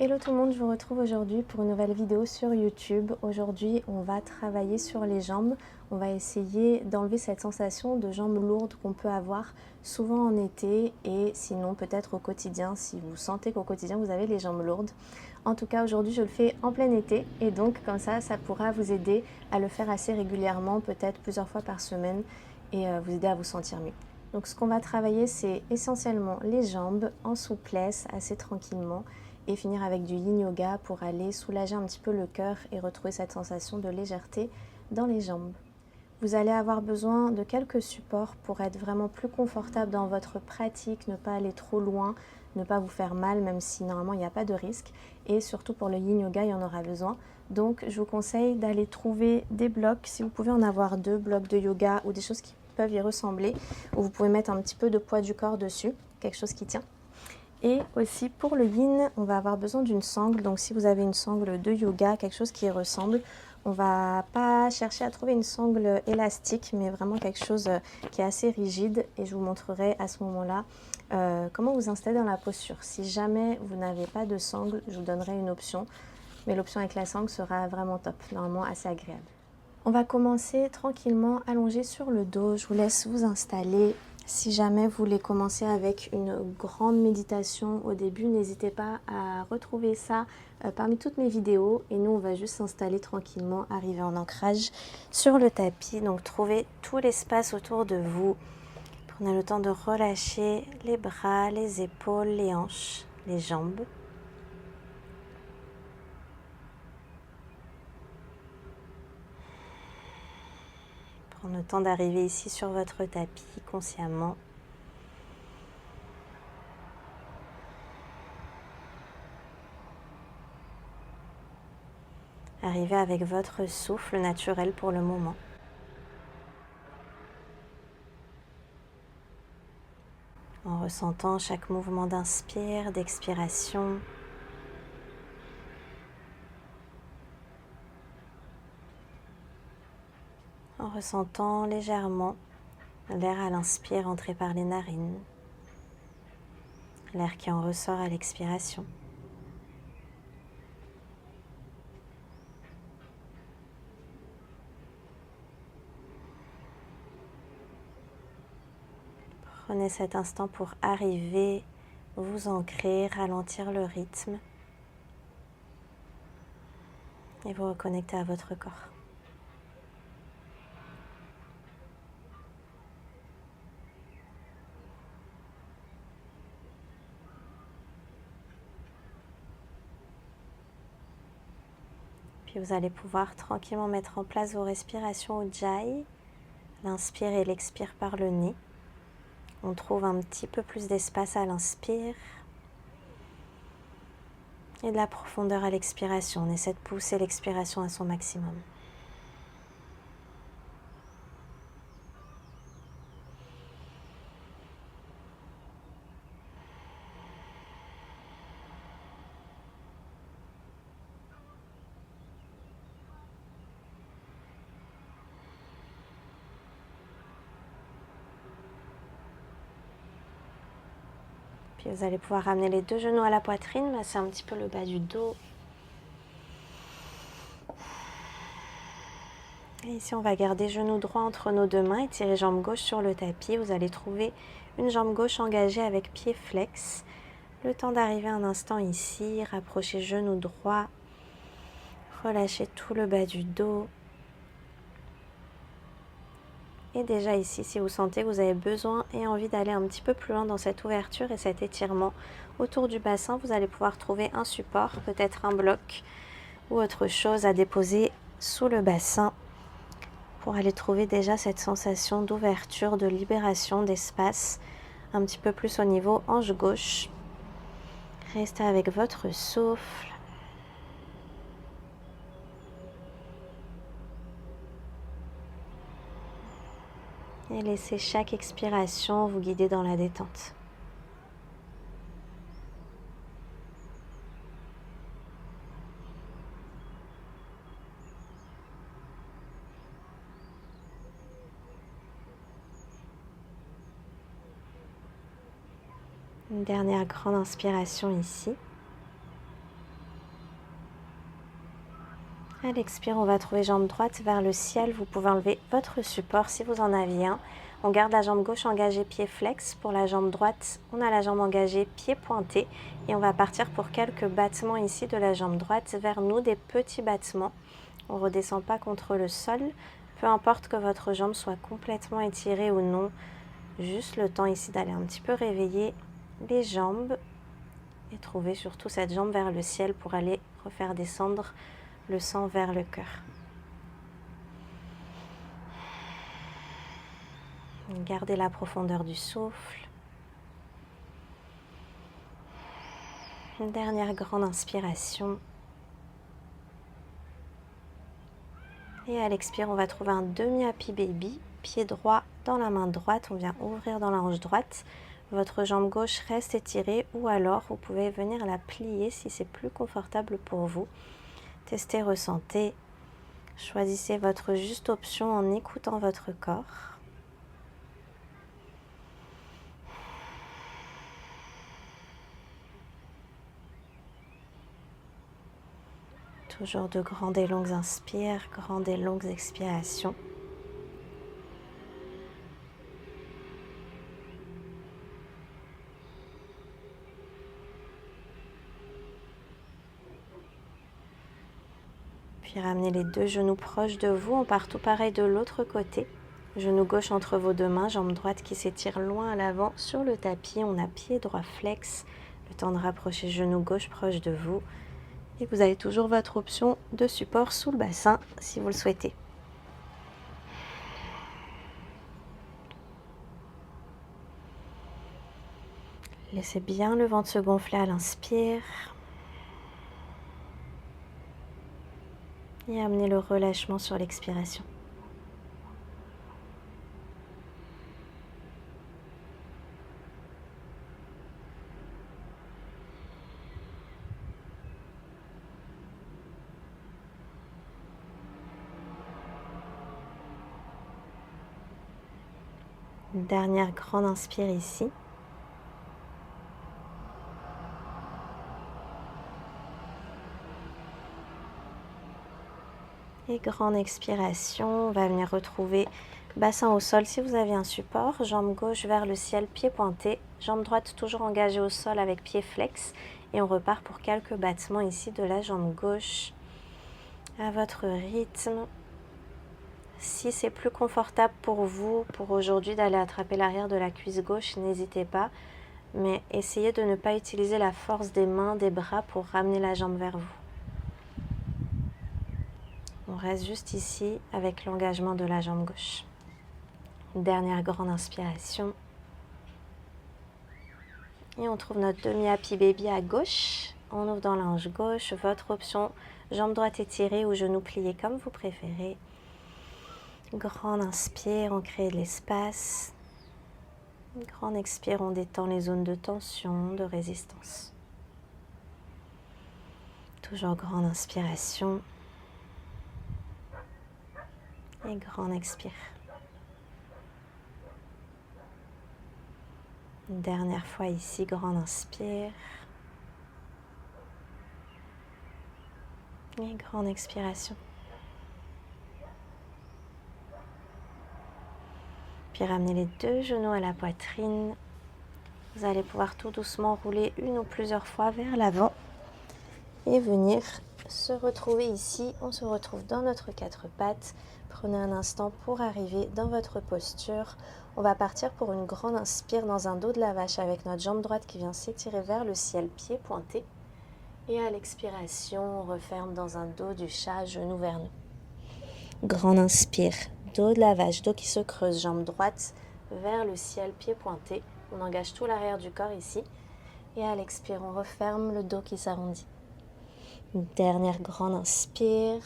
Hello tout le monde, je vous retrouve aujourd'hui pour une nouvelle vidéo sur YouTube. Aujourd'hui, on va travailler sur les jambes. On va essayer d'enlever cette sensation de jambes lourdes qu'on peut avoir souvent en été et sinon peut-être au quotidien si vous sentez qu'au quotidien vous avez les jambes lourdes. En tout cas, aujourd'hui, je le fais en plein été et donc comme ça pourra vous aider à le faire assez régulièrement, peut-être plusieurs fois par semaine et vous aider à vous sentir mieux. Donc ce qu'on va travailler, c'est essentiellement les jambes en souplesse, assez tranquillement, et finir avec du yin yoga pour aller soulager un petit peu le cœur et retrouver cette sensation de légèreté dans les jambes. Vous allez avoir besoin de quelques supports pour être vraiment plus confortable dans votre pratique, ne pas aller trop loin, ne pas vous faire mal, même si normalement il n'y a pas de risque. Et surtout pour le yin yoga, il y en aura besoin. Donc je vous conseille d'aller trouver des blocs, si vous pouvez en avoir 2 blocs de yoga ou des choses qui peuvent y ressembler, où vous pouvez mettre un petit peu de poids du corps dessus, quelque chose qui tient. Et aussi pour le yin, on va avoir besoin d'une sangle. Donc si vous avez une sangle de yoga, quelque chose qui y ressemble, on va pas chercher à trouver une sangle élastique, mais vraiment quelque chose qui est assez rigide. Et je vous montrerai à ce moment-là comment vous installer dans la posture. Si jamais vous n'avez pas de sangle, je vous donnerai une option. Mais l'option avec la sangle sera vraiment top, normalement assez agréable. On va commencer tranquillement allongé sur le dos. Je vous laisse vous installer. Si jamais vous voulez commencer avec une grande méditation au début, n'hésitez pas à retrouver ça parmi toutes mes vidéos. Et nous, on va juste s'installer tranquillement, arriver en ancrage sur le tapis. Donc, trouvez tout l'espace autour de vous. Prenez le temps de relâcher les bras, les épaules, les hanches, les jambes. Prendre le temps d'arriver ici sur votre tapis consciemment. Arrivez avec votre souffle naturel pour le moment. En ressentant chaque mouvement d'inspire, d'expiration. En ressentant légèrement l'air à l'inspire entrer par les narines, l'air qui en ressort à l'expiration. Prenez cet instant pour arriver, vous ancrer, ralentir le rythme et vous reconnecter à votre corps. Puis vous allez pouvoir tranquillement mettre en place vos respirations Ujjayi, l'inspire et l'expire par le nez. On trouve un petit peu plus d'espace à l'inspire et de la profondeur à l'expiration. On essaie de pousser l'expiration à son maximum. Puis vous allez pouvoir ramener les 2 genoux à la poitrine, masser un petit peu le bas du dos. Et ici, on va garder genou droit entre nos 2 mains et tirer jambe gauche sur le tapis. Vous allez trouver une jambe gauche engagée avec pied flex. Le temps d'arriver un instant ici, rapprochez genou droit, relâchez tout le bas du dos. Et déjà ici, si vous sentez que vous avez besoin et envie d'aller un petit peu plus loin dans cette ouverture et cet étirement autour du bassin, vous allez pouvoir trouver un support, peut-être un bloc ou autre chose à déposer sous le bassin pour aller trouver déjà cette sensation d'ouverture, de libération d'espace, un petit peu plus au niveau hanche gauche. Restez avec votre souffle. Et laissez chaque expiration vous guider dans la détente. Une dernière grande inspiration ici. À l'expire, on va trouver jambe droite vers le ciel. Vous pouvez enlever votre support si vous en aviez un. On garde la jambe gauche engagée, pied flex. Pour la jambe droite, on a la jambe engagée, pied pointé. Et on va partir pour quelques battements ici de la jambe droite vers nous, des petits battements. On ne redescend pas contre le sol. Peu importe que votre jambe soit complètement étirée ou non. Juste le temps ici d'aller un petit peu réveiller les jambes. Et trouver surtout cette jambe vers le ciel pour aller refaire descendre le sang vers le cœur. Gardez la profondeur du souffle. Une dernière grande inspiration. Et à l'expire, on va trouver un demi-happy baby. Pied droit dans la main droite. On vient ouvrir dans la hanche droite. Votre jambe gauche reste étirée ou alors vous pouvez venir la plier si c'est plus confortable pour vous. Testez, ressentez. Choisissez votre juste option en écoutant votre corps. Toujours de grandes et longues inspires, grandes et longues expirations. Puis ramenez les deux genoux proches de vous. On part tout pareil de l'autre côté. Genou gauche entre vos deux mains, jambe droite qui s'étire loin à l'avant sur le tapis. On a pied droit flex. Le temps de rapprocher genou gauche proche de vous. Et vous avez toujours votre option de support sous le bassin si vous le souhaitez. Laissez bien le ventre se gonfler à l'inspire. Et amenez le relâchement sur l'expiration. Une dernière grande inspire ici. Et grande expiration, on va venir retrouver bassin au sol si vous avez un support. Jambe gauche vers le ciel, pied pointé. Jambe droite toujours engagée au sol avec pied flex. Et on repart pour quelques battements ici de la jambe gauche à votre rythme. Si c'est plus confortable pour vous, pour aujourd'hui, d'aller attraper l'arrière de la cuisse gauche, n'hésitez pas. Mais essayez de ne pas utiliser la force des mains, des bras pour ramener la jambe vers vous. On reste juste ici avec l'engagement de la jambe gauche. Une dernière grande inspiration. Et on trouve notre demi-happy baby à gauche. On ouvre dans la hanche gauche. Votre option, jambe droite étirée ou genou plié comme vous préférez. Grande inspire, on crée de l'espace. Grande expire, on détend les zones de tension, de résistance. Toujours grande inspiration. Et grande expire. Une dernière fois ici, grande inspire. Et grande expiration. Puis ramenez les deux genoux à la poitrine. Vous allez pouvoir tout doucement rouler une ou plusieurs fois vers l'avant et venir se retrouver ici. On se retrouve dans notre quatre pattes. Prenez un instant pour arriver dans votre posture. On va partir pour une grande inspire dans un dos de la vache avec notre jambe droite qui vient s'étirer vers le ciel, pied pointé. Et à l'expiration, on referme dans un dos du chat, genou vers nous. Grande inspire, dos de la vache, dos qui se creuse, jambe droite vers le ciel, pied pointé. On engage tout l'arrière du corps ici. Et à l'expire, on referme le dos qui s'arrondit. Une dernière grande inspire.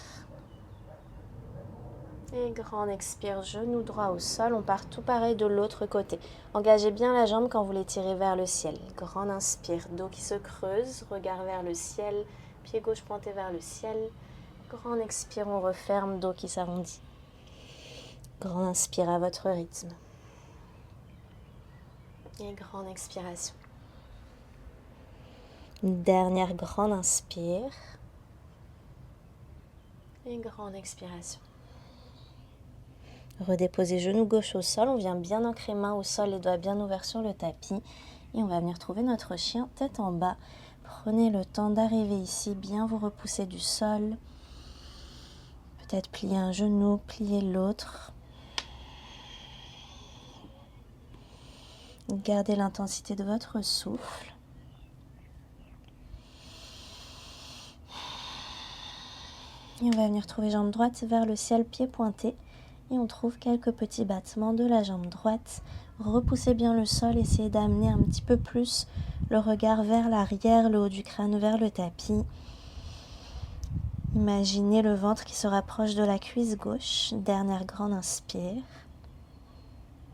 Et grande expire, genou droit au sol. On part tout pareil de l'autre côté. Engagez bien la jambe quand vous l'étirez vers le ciel. Grande inspire, dos qui se creuse, regard vers le ciel, pied gauche pointé vers le ciel. Grande expire, on referme, dos qui s'arrondit. Grande inspire à votre rythme. Et grande expiration. Une dernière grande inspire. Et grande expiration. Redéposez genou gauche au sol, on vient bien ancrer main au sol, les doigts bien ouverts sur le tapis. Et on va venir trouver notre chien tête en bas. Prenez le temps d'arriver ici, bien vous repousser du sol. Peut-être plier un genou, plier l'autre. Gardez l'intensité de votre souffle. Et on va venir trouver jambe droite vers le ciel, pied pointé. Et on trouve quelques petits battements de la jambe droite. Repoussez bien le sol, essayez d'amener un petit peu plus le regard vers l'arrière, le haut du crâne vers le tapis. Imaginez le ventre qui se rapproche de la cuisse gauche. Dernière grande inspire.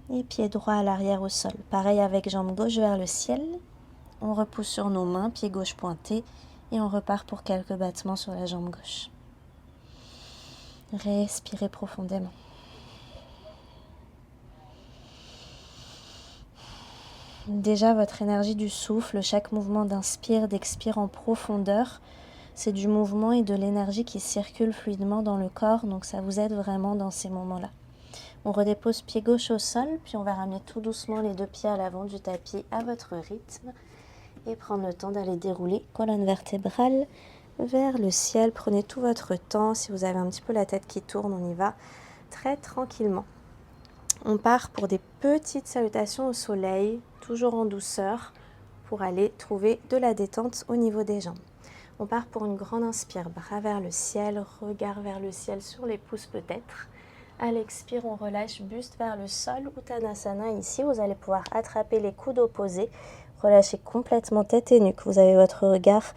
Et pied droit à l'arrière au sol. Pareil avec jambe gauche vers le ciel. On repousse sur nos mains, pied gauche pointé. Et on repart pour quelques battements sur la jambe gauche. Respirez profondément. Déjà, votre énergie du souffle, chaque mouvement d'inspire, d'expire en profondeur, c'est du mouvement et de l'énergie qui circule fluidement dans le corps, donc ça vous aide vraiment dans ces moments-là. On redépose pied gauche au sol, puis on va ramener tout doucement les deux pieds à l'avant du tapis à votre rythme et prendre le temps d'aller dérouler colonne vertébrale vers le ciel. Prenez tout votre temps, si vous avez un petit peu la tête qui tourne, on y va très tranquillement. On part pour des petites salutations au soleil, toujours en douceur, pour aller trouver de la détente au niveau des jambes. On part pour une grande inspire, bras vers le ciel, regard vers le ciel sur les pouces peut-être. À l'expire, on relâche, buste vers le sol, Uttanasana ici. Vous allez pouvoir attraper les coudes opposés, relâcher complètement tête et nuque. Vous avez votre regard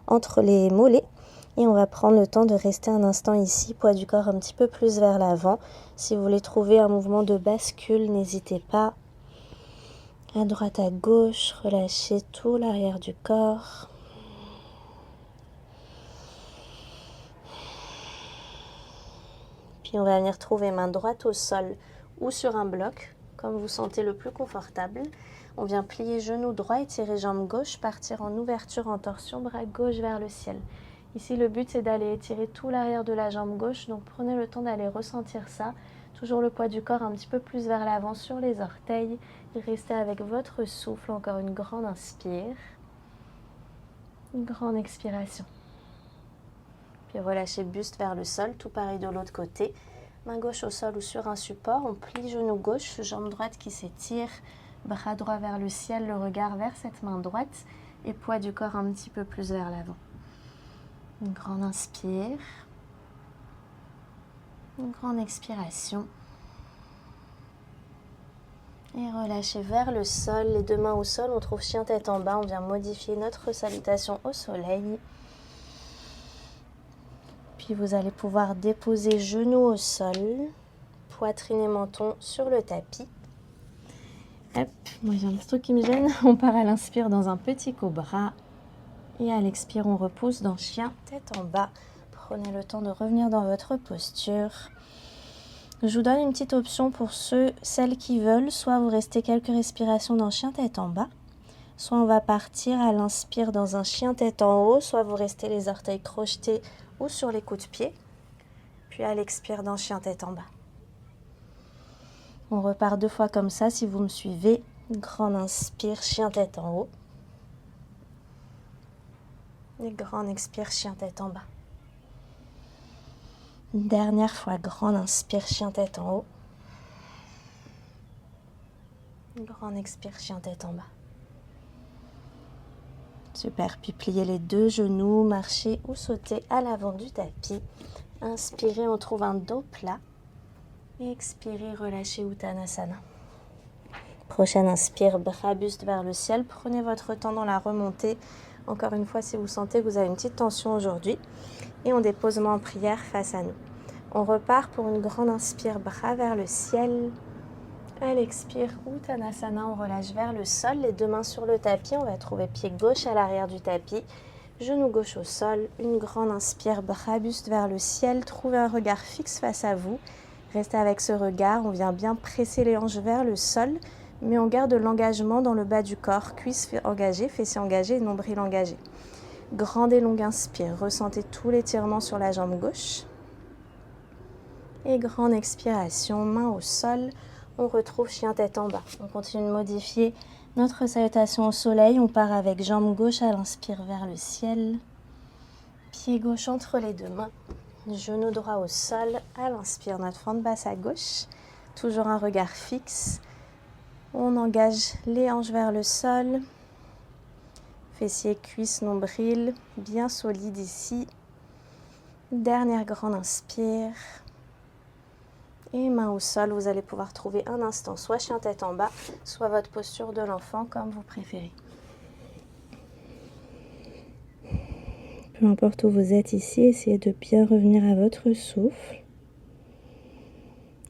entre les mollets. Et on va prendre le temps de rester un instant ici, poids du corps un petit peu plus vers l'avant. Si vous voulez trouver un mouvement de bascule, n'hésitez pas. À droite, à gauche, relâchez tout l'arrière du corps. Puis on va venir trouver main droite au sol ou sur un bloc, comme vous sentez le plus confortable. On vient plier genou droit, étirer jambe gauche, partir en ouverture en torsion, bras gauche vers le ciel. Ici, le but, c'est d'aller étirer tout l'arrière de la jambe gauche. Donc, prenez le temps d'aller ressentir ça. Toujours le poids du corps un petit peu plus vers l'avant sur les orteils. Et restez avec votre souffle. Encore une grande inspire. Une grande expiration. Puis relâchez buste vers le sol. Tout pareil de l'autre côté. Main gauche au sol ou sur un support. On plie genou gauche, jambe droite qui s'étire. Bras droit vers le ciel, le regard vers cette main droite. Et poids du corps un petit peu plus vers l'avant. Une grande inspire, une grande expiration et relâchez vers le sol, les deux mains au sol, on trouve chien tête en bas, on vient modifier notre salutation au soleil. Puis vous allez pouvoir déposer genoux au sol, poitrine et menton sur le tapis. Hop, moi j'ai un petit truc qui me gêne, on part à l'inspire dans un petit cobra. Et à l'expire, on repousse dans chien, tête en bas. Prenez le temps de revenir dans votre posture. Je vous donne une petite option pour celles qui veulent. Soit vous restez quelques respirations dans chien, tête en bas. Soit on va partir à l'inspire dans un chien, tête en haut. Soit vous restez les orteils crochetés ou sur les coups de pied. Puis à l'expire dans chien, tête en bas. On repart 2 fois comme ça si vous me suivez. Grande inspire, chien, tête en haut. Et grande expire, chien tête en bas. Une dernière fois, grande inspire, chien tête en haut. Grande expire, chien tête en bas. Super, puis pliez les deux genoux, marchez ou sautez à l'avant du tapis. Inspirez, on trouve un dos plat. Et expirez, relâchez Uttanasana. Prochaine inspire, bras buste vers le ciel. Prenez votre temps dans la remontée. Encore une fois, si vous sentez que vous avez une petite tension aujourd'hui. Et on dépose main en prière face à nous. On repart pour une grande inspire, bras vers le ciel. À l'expire, Uttanasana, on relâche vers le sol. Les deux mains sur le tapis. On va trouver pied gauche à l'arrière du tapis. Genou gauche au sol. Une grande inspire, bras buste vers le ciel. Trouvez un regard fixe face à vous. Restez avec ce regard. On vient bien presser les hanches vers le sol. Mais on garde l'engagement dans le bas du corps, cuisses engagées, fessiers engagés et nombril engagé. Grande et longue inspire, ressentez tout l'étirement sur la jambe gauche. Et grande expiration, main au sol. On retrouve chien tête en bas. On continue de modifier notre salutation au soleil. On part avec jambe gauche à l'inspire vers le ciel. Pied gauche entre les deux mains. Genou droit au sol. À l'inspire, notre fente basse à gauche. Toujours un regard fixe. On engage les hanches vers le sol. Fessiers, cuisses, nombril. Bien solide ici. Dernière grande inspire. Et main au sol, vous allez pouvoir trouver un instant soit chien tête en bas, soit votre posture de l'enfant, comme vous préférez. Peu importe où vous êtes ici, essayez de bien revenir à votre souffle.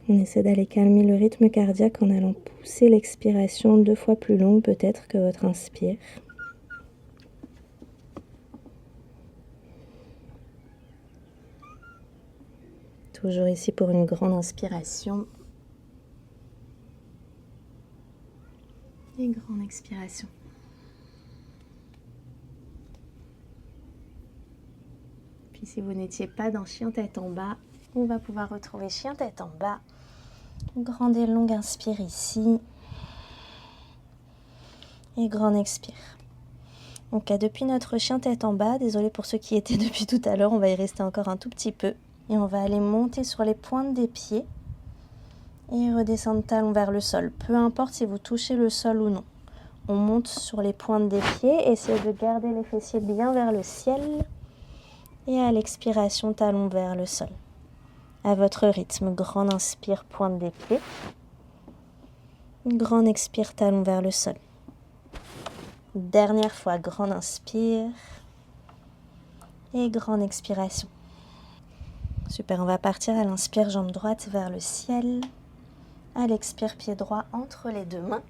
On essaie d'aller calmer le rythme cardiaque en allant pousser l'expiration 2 fois plus longue peut-être que votre inspire. Toujours ici pour une grande inspiration. Et grande expiration. Puis si vous n'étiez pas dans chien tête en bas, on va pouvoir retrouver chien tête en bas. Grande et longue inspire ici. Et grande expire. Donc depuis notre chien tête en bas, désolé pour ceux qui étaient depuis tout à l'heure, on va y rester encore un tout petit peu. Et on va aller monter sur les pointes des pieds et redescendre talon vers le sol. Peu importe si vous touchez le sol ou non. On monte sur les pointes des pieds, essayez de garder les fessiers bien vers le ciel. Et à l'expiration, talon vers le sol. À votre rythme, grande inspire, pointe des pieds. Grande expire, talon vers le sol. Dernière fois, grande inspire. Et grande expiration. Super, on va partir à l'inspire, jambe droite vers le ciel. À l'expire, pied droit entre les deux mains.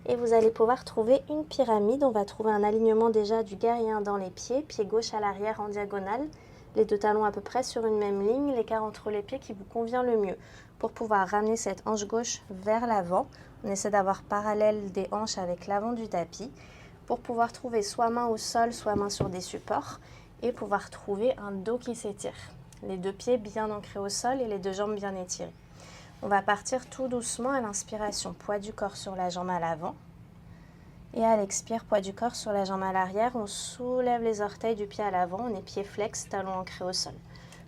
Et vous allez pouvoir trouver une pyramide. On va trouver un alignement déjà du guerrier dans les pieds. Pied gauche à l'arrière en diagonale. Les deux talons à peu près sur une même ligne. L'écart entre les pieds qui vous convient le mieux. Pour pouvoir ramener cette hanche gauche vers l'avant, on essaie d'avoir parallèle des hanches avec l'avant du tapis. Pour pouvoir trouver soit main au sol, soit main sur des supports. Et pouvoir trouver un dos qui s'étire. Les deux pieds bien ancrés au sol et les deux jambes bien étirées. On va partir tout doucement à l'inspiration, poids du corps sur la jambe à l'avant. Et à l'expire, poids du corps sur la jambe à l'arrière. On soulève les orteils du pied à l'avant, on est pied flex, talon ancré au sol.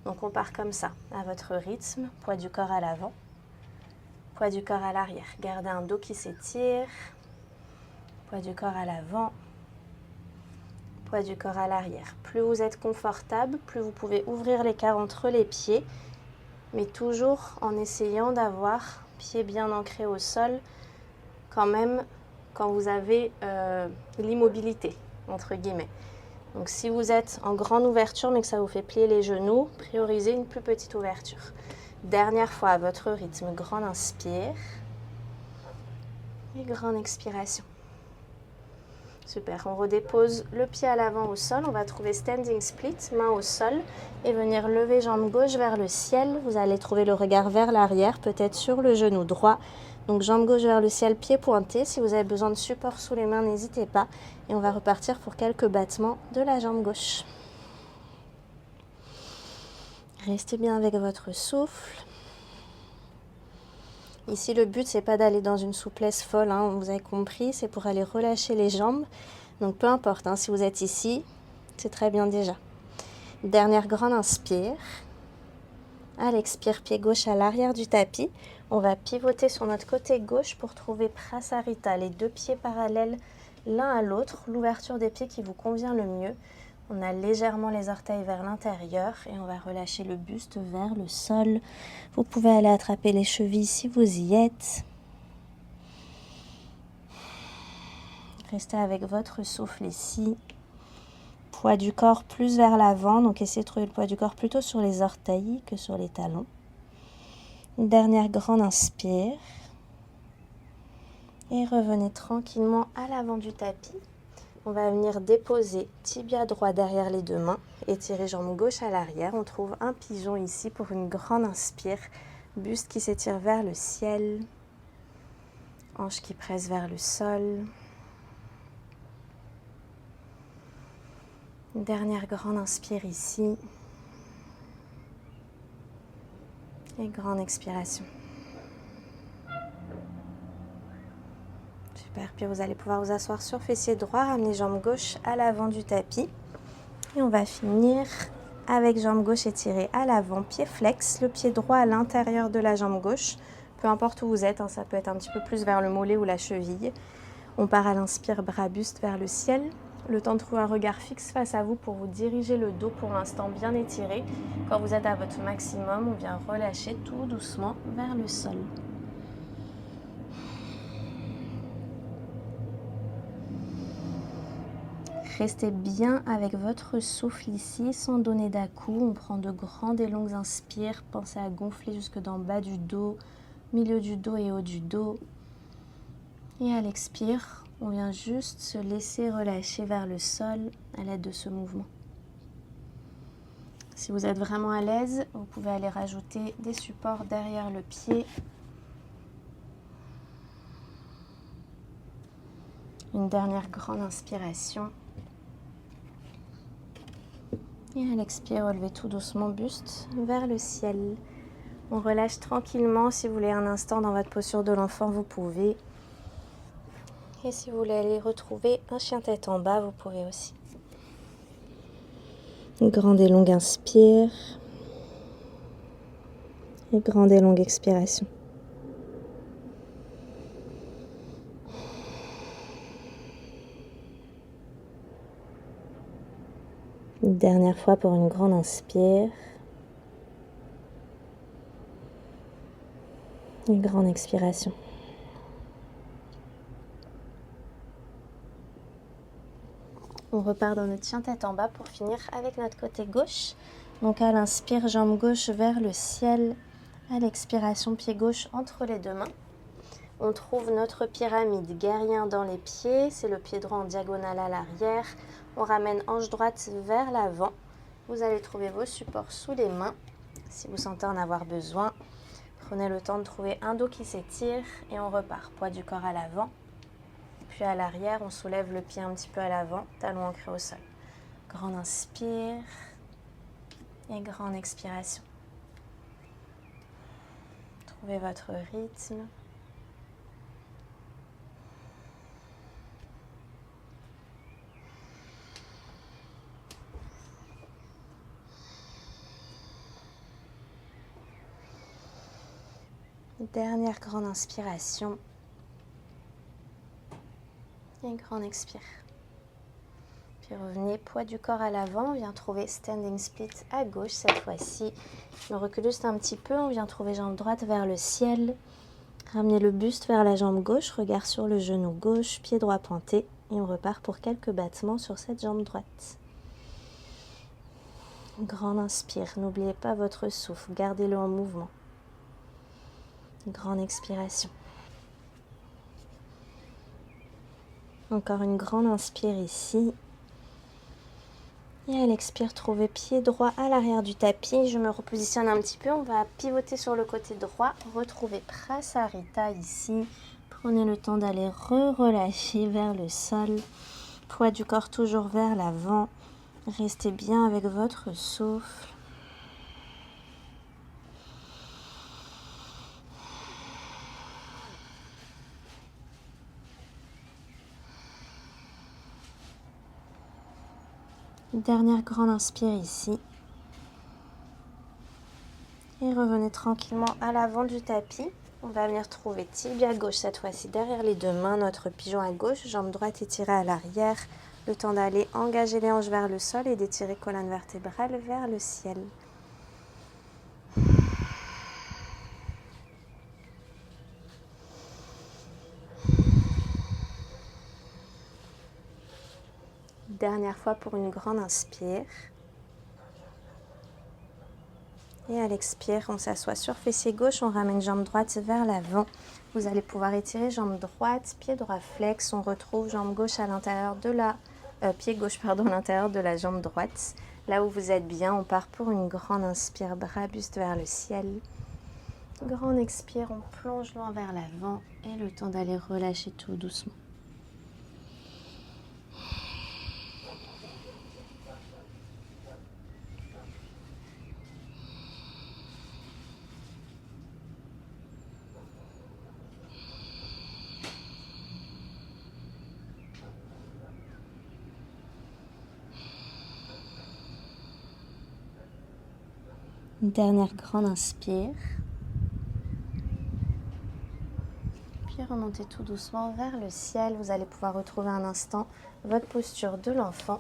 Donc on part comme ça, à votre rythme, poids du corps à l'avant, poids du corps à l'arrière. Gardez un dos qui s'étire, poids du corps à l'avant, poids du corps à l'arrière. Plus vous êtes confortable, plus vous pouvez ouvrir l'écart entre les pieds, mais toujours en essayant d'avoir pieds bien ancrés au sol, quand même quand vous avez l'immobilité, entre guillemets. Donc si vous êtes en grande ouverture mais que ça vous fait plier les genoux, priorisez une plus petite ouverture. Dernière fois à votre rythme, grande inspire et grande expiration. Super, on redépose le pied à l'avant au sol, on va trouver standing split, main au sol et venir lever jambe gauche vers le ciel. Vous allez trouver le regard vers l'arrière, peut-être sur le genou droit. Donc jambe gauche vers le ciel, pied pointé. Si vous avez besoin de support sous les mains, n'hésitez pas. Et on va repartir pour quelques battements de la jambe gauche. Restez bien avec votre souffle. Ici, le but, c'est pas d'aller dans une souplesse folle, hein, vous avez compris, c'est pour aller relâcher les jambes. Donc, peu importe, hein, si vous êtes ici, c'est très bien déjà. Dernière grande inspire. À l'expire, pied gauche à l'arrière du tapis. On va pivoter sur notre côté gauche pour trouver Prasarita, les deux pieds parallèles l'un à l'autre, l'ouverture des pieds qui vous convient le mieux. On a légèrement les orteils vers l'intérieur et on va relâcher le buste vers le sol. Vous pouvez aller attraper les chevilles si vous y êtes. Restez avec votre souffle ici. Poids du corps plus vers l'avant, donc essayez de trouver le poids du corps plutôt sur les orteils que sur les talons. Dernière grande inspire. Et revenez tranquillement à l'avant du tapis. On va venir déposer tibia droit derrière les deux mains, étirer jambe gauche à l'arrière. On trouve un pigeon ici pour une grande inspire. Buste qui s'étire vers le ciel. Hanche qui presse vers le sol. Dernière grande inspire ici. Et grande expiration. Super, puis vous allez pouvoir vous asseoir sur fessier droit, ramener jambe gauche à l'avant du tapis. Et on va finir avec jambe gauche étirée à l'avant, pied flex, le pied droit à l'intérieur de la jambe gauche. Peu importe où vous êtes, ça peut être un petit peu plus vers le mollet ou la cheville. On part à l'inspire, bras buste vers le ciel. Le temps de trouver un regard fixe face à vous pour vous diriger le dos pour l'instant bien étiré. Quand vous êtes à votre maximum, on vient relâcher tout doucement vers le sol. Restez bien avec votre souffle ici, sans donner d'à-coups. On prend de grandes et longues inspires. Pensez à gonfler jusque dans le bas du dos, milieu du dos et haut du dos. Et à l'expire, on vient juste se laisser relâcher vers le sol à l'aide de ce mouvement. Si vous êtes vraiment à l'aise, vous pouvez aller rajouter des supports derrière le pied. Une dernière grande inspiration. Et à l'expire, relevez tout doucement buste vers le ciel. On relâche tranquillement. Si vous voulez un instant dans votre posture de l'enfant, vous pouvez. Et si vous voulez aller retrouver un chien tête en bas, vous pouvez aussi. Une grande et longue inspire. Et grande et longue expiration. Une dernière fois pour une grande inspire. Une grande expiration. On repart dans notre chien tête en bas pour finir avec notre côté gauche. Donc à l'inspire, jambe gauche vers le ciel. À l'expiration, pied gauche entre les deux mains. On trouve notre pyramide guerrier dans les pieds. C'est le pied droit en diagonale à l'arrière. On ramène hanche droite vers l'avant. Vous allez trouver vos supports sous les mains. Si vous sentez en avoir besoin, prenez le temps de trouver un dos qui s'étire et on repart. Poids du corps à l'avant. Puis à l'arrière, on soulève le pied un petit peu à l'avant, talon ancré au sol. Grande inspire et grande expiration. Trouvez votre rythme. Dernière grande inspiration. Et grande expire. Puis revenez, poids du corps à l'avant. On vient trouver standing split à gauche cette fois-ci. On recule juste un petit peu. On vient trouver jambe droite vers le ciel. Ramenez le buste vers la jambe gauche. Regard sur le genou gauche. Pied droit pointé. Et on repart pour quelques battements sur cette jambe droite. Grande inspire. N'oubliez pas votre souffle. Gardez-le en mouvement. Grande expiration. Encore une grande inspire ici. Et à l'expire, trouvez pied droit à l'arrière du tapis. Je me repositionne un petit peu. On va pivoter sur le côté droit. Retrouvez Prasarita ici. Prenez le temps d'aller relâcher vers le sol. Poids du corps toujours vers l'avant. Restez bien avec votre souffle. Dernière grande inspire ici. Et revenez tranquillement à l'avant du tapis. On va venir trouver tibia gauche cette fois-ci derrière les deux mains. Notre pigeon à gauche, jambe droite étirée à l'arrière. Le temps d'aller engager les hanches vers le sol et d'étirer colonne vertébrale vers le ciel. Dernière fois pour une grande inspire. Et à l'expire, on s'assoit sur fessier gauche, on ramène jambe droite vers l'avant. Vous allez pouvoir étirer jambe droite, pied droit flex. On retrouve jambe gauche à l'intérieur de la... pied gauche, pardon, à l'intérieur de la jambe droite. Là où vous êtes bien, on part pour une grande inspire, bras buste vers le ciel. Grande expire, on plonge loin vers l'avant et le temps d'aller relâcher tout doucement. Une dernière grande inspire. Puis remontez tout doucement vers le ciel. Vous allez pouvoir retrouver un instant votre posture de l'enfant.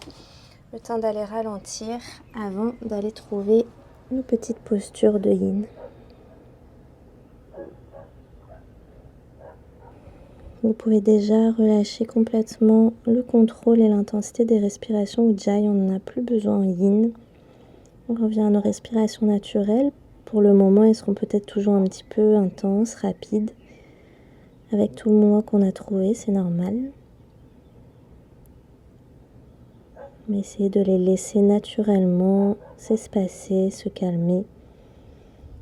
Le temps d'aller ralentir avant d'aller trouver une petite posture de yin. Vous pouvez déjà relâcher complètement le contrôle et l'intensité des respirations Ujjayi. On n'en a plus besoin en yin. On revient à nos respirations naturelles. Pour le moment, elles seront peut-être toujours un petit peu intenses, rapides. Avec tout le mouvement qu'on a trouvé, c'est normal. Mais essayez de les laisser naturellement s'espacer, se calmer,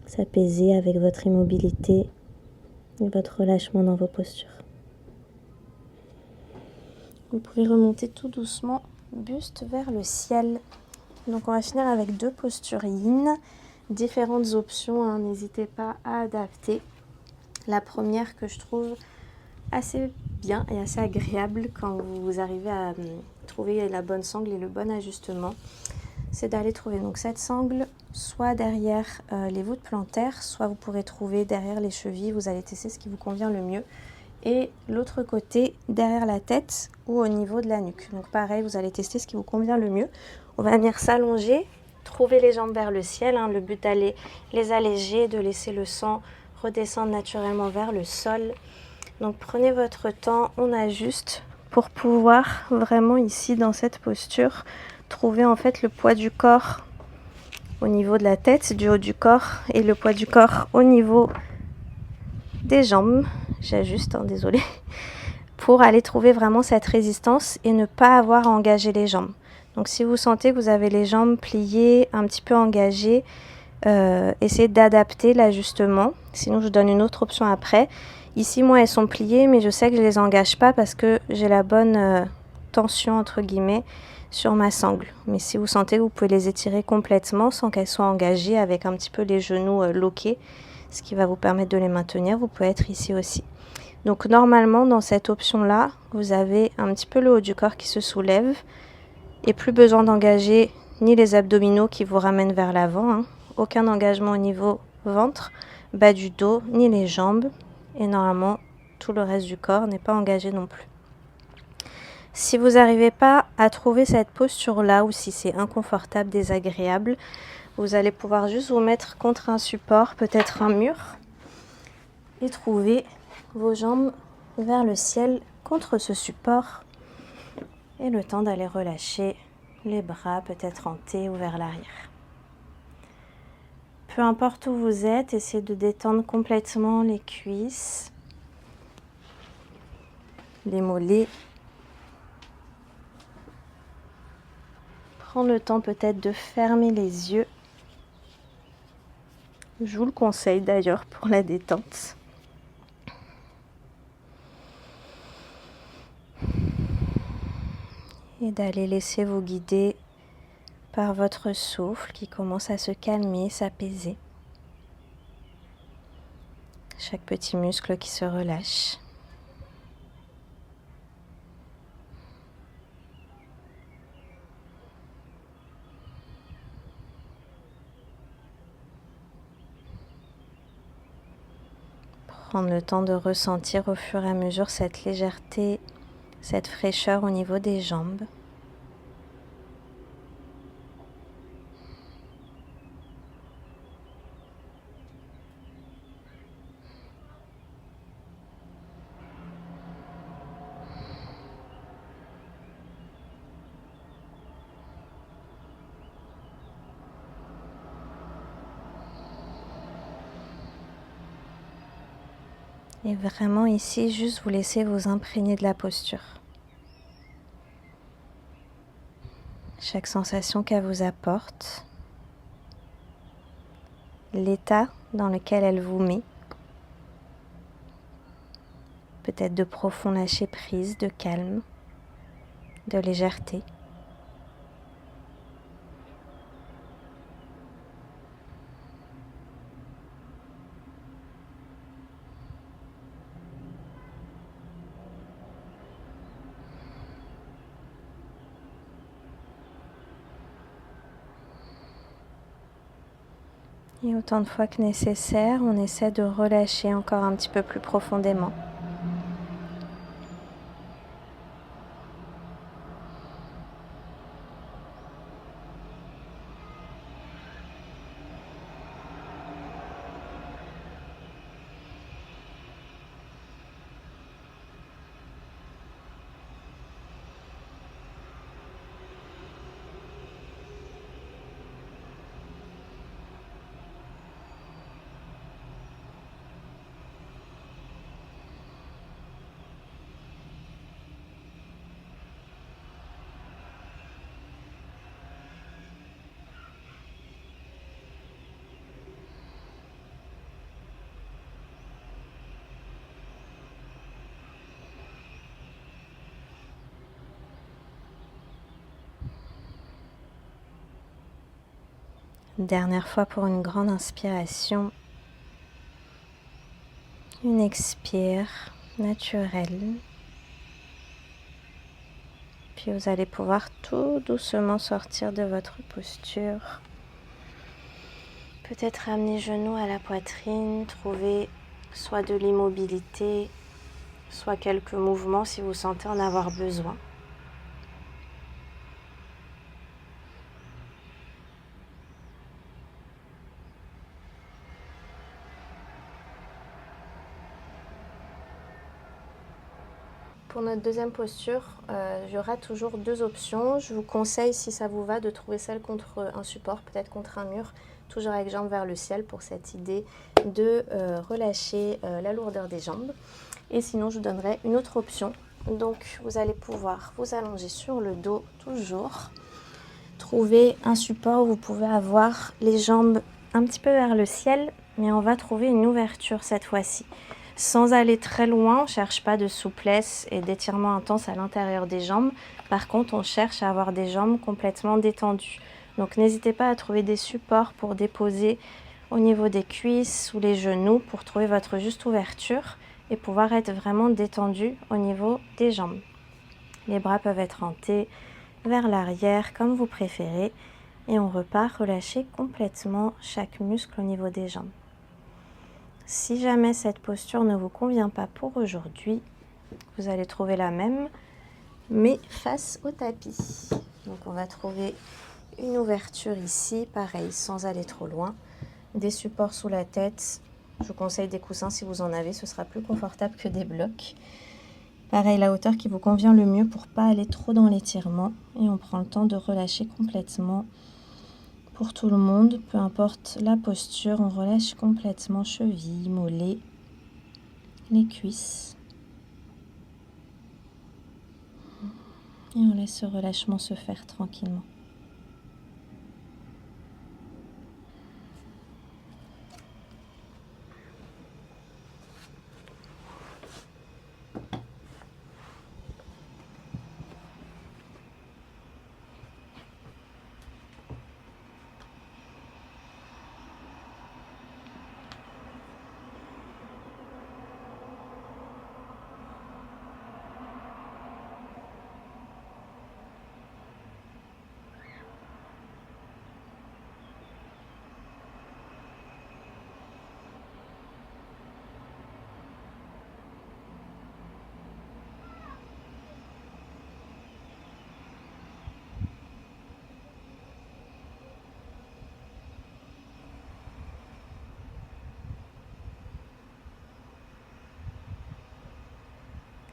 s'apaiser avec votre immobilité et votre relâchement dans vos postures. Vous pouvez remonter tout doucement, buste vers le ciel. Donc on va finir avec 2 postures yin, différentes options, hein, n'hésitez pas à adapter. La première que je trouve assez bien et assez agréable quand vous arrivez à trouver la bonne sangle et le bon ajustement, c'est d'aller trouver donc cette sangle soit derrière les voûtes plantaires, soit vous pourrez trouver derrière les chevilles, vous allez tester ce qui vous convient le mieux. Et l'autre côté derrière la tête ou au niveau de la nuque. Donc pareil, vous allez tester ce qui vous convient le mieux. On va venir s'allonger, trouver les jambes vers le ciel. Hein, le but d'aller les alléger, de laisser le sang redescendre naturellement vers le sol. Donc prenez votre temps, on ajuste pour pouvoir vraiment ici dans cette posture trouver en fait le poids du corps au niveau de la tête, du haut du corps et le poids du corps au niveau des jambes. J'ajuste, hein, désolée, pour aller trouver vraiment cette résistance et ne pas avoir à engager les jambes. Donc si vous sentez que vous avez les jambes pliées, un petit peu engagées, essayez d'adapter l'ajustement. Sinon, je vous donne une autre option après. Ici, moi, elles sont pliées, mais je sais que je ne les engage pas parce que j'ai la bonne tension, entre guillemets, sur ma sangle. Mais si vous sentez que vous pouvez les étirer complètement sans qu'elles soient engagées, avec un petit peu les genoux loqués, ce qui va vous permettre de les maintenir, vous pouvez être ici aussi. Donc normalement, dans cette option-là, vous avez un petit peu le haut du corps qui se soulève et plus besoin d'engager ni les abdominaux qui vous ramènent vers l'avant, hein. Aucun engagement au niveau ventre, bas du dos, ni les jambes. Et normalement, tout le reste du corps n'est pas engagé non plus. Si vous n'arrivez pas à trouver cette posture-là ou si c'est inconfortable, désagréable, vous allez pouvoir juste vous mettre contre un support, peut-être un mur, et trouver vos jambes vers le ciel contre ce support. Et le temps d'aller relâcher les bras, peut-être en T ou vers l'arrière. Peu importe où vous êtes, essayez de détendre complètement les cuisses, les mollets. Prends le temps peut-être de fermer les yeux. Je vous le conseille d'ailleurs pour la détente. Et d'aller laisser vous guider par votre souffle qui commence à se calmer, s'apaiser. Chaque petit muscle qui se relâche. Prendre le temps de ressentir au fur et à mesure cette légèreté, cette fraîcheur au niveau des jambes. Et vraiment ici, juste vous laissez vous imprégner de la posture. Chaque sensation qu'elle vous apporte, l'état dans lequel elle vous met, peut-être de profond lâcher prise, de calme, de légèreté. Et autant de fois que nécessaire, on essaie de relâcher encore un petit peu plus profondément. Dernière fois pour une grande inspiration. Une expire naturelle. Puis vous allez pouvoir tout doucement sortir de votre posture. Peut-être ramener genoux à la poitrine, trouver soit de l'immobilité, soit quelques mouvements si vous sentez en avoir besoin. Pour notre deuxième posture, il y aura toujours deux options. Je vous conseille, si ça vous va, de trouver celle contre un support, peut-être contre un mur, toujours avec jambes vers le ciel pour cette idée de relâcher la lourdeur des jambes. Et sinon, je vous donnerai une autre option. Donc, vous allez pouvoir vous allonger sur le dos toujours. Trouver un support où vous pouvez avoir les jambes un petit peu vers le ciel, mais on va trouver une ouverture cette fois-ci. Sans aller très loin, on ne cherche pas de souplesse et d'étirement intense à l'intérieur des jambes. Par contre, on cherche à avoir des jambes complètement détendues. Donc n'hésitez pas à trouver des supports pour déposer au niveau des cuisses ou les genoux pour trouver votre juste ouverture et pouvoir être vraiment détendu au niveau des jambes. Les bras peuvent être en T, vers l'arrière, comme vous préférez. Et on repart relâcher complètement chaque muscle au niveau des jambes. Si jamais cette posture ne vous convient pas pour aujourd'hui, vous allez trouver la même, mais face au tapis. Donc on va trouver une ouverture ici, pareil, sans aller trop loin. Des supports sous la tête. Je vous conseille des coussins si vous en avez, ce sera plus confortable que des blocs. Pareil, la hauteur qui vous convient le mieux pour ne pas aller trop dans l'étirement. Et on prend le temps de relâcher complètement. Pour tout le monde, peu importe la posture, on relâche complètement chevilles, mollets, les cuisses. Et on laisse ce relâchement se faire tranquillement.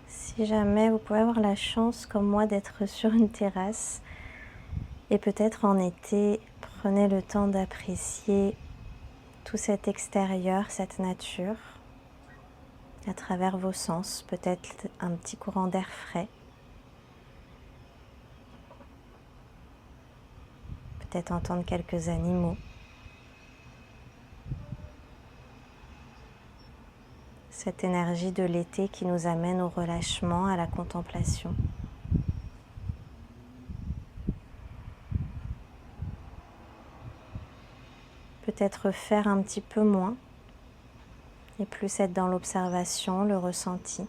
Si jamais vous pouvez avoir la chance, comme moi, d'être sur une terrasse, et peut-être en été, prenez le temps d'apprécier tout cet extérieur, cette nature, à travers vos sens, peut-être un petit courant d'air frais, peut-être entendre quelques animaux. Cette énergie de l'été qui nous amène au relâchement, à la contemplation. Peut-être faire un petit peu moins et plus être dans l'observation, le ressenti.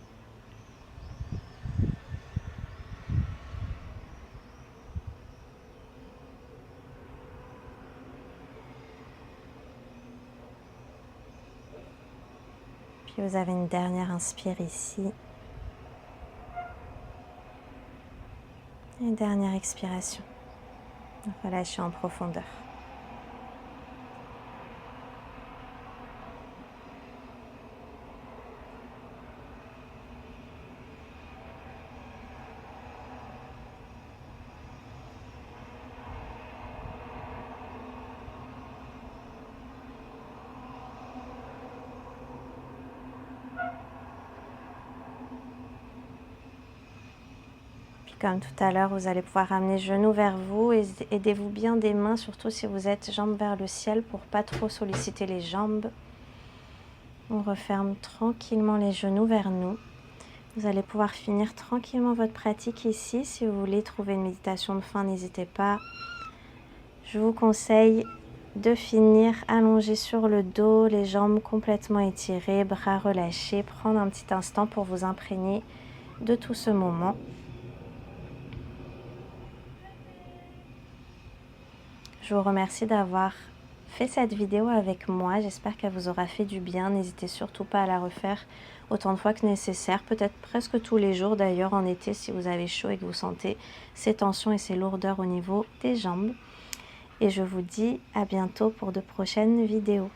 Puis vous avez une dernière inspire ici. Et une dernière expiration. Relâchez en profondeur. Comme tout à l'heure, vous allez pouvoir ramener genoux vers vous et aidez-vous bien des mains, surtout si vous êtes jambes vers le ciel pour pas trop solliciter les jambes. On referme tranquillement les genoux vers nous. Vous allez pouvoir finir tranquillement votre pratique ici. Si vous voulez trouver une méditation de fin, n'hésitez pas. Je vous conseille de finir allongé sur le dos, les jambes complètement étirées, bras relâchés. Prendre un petit instant pour vous imprégner de tout ce moment. Je vous remercie d'avoir fait cette vidéo avec moi. J'espère qu'elle vous aura fait du bien. N'hésitez surtout pas à la refaire autant de fois que nécessaire. Peut-être presque tous les jours d'ailleurs en été si vous avez chaud et que vous sentez ces tensions et ces lourdeurs au niveau des jambes. Et je vous dis à bientôt pour de prochaines vidéos.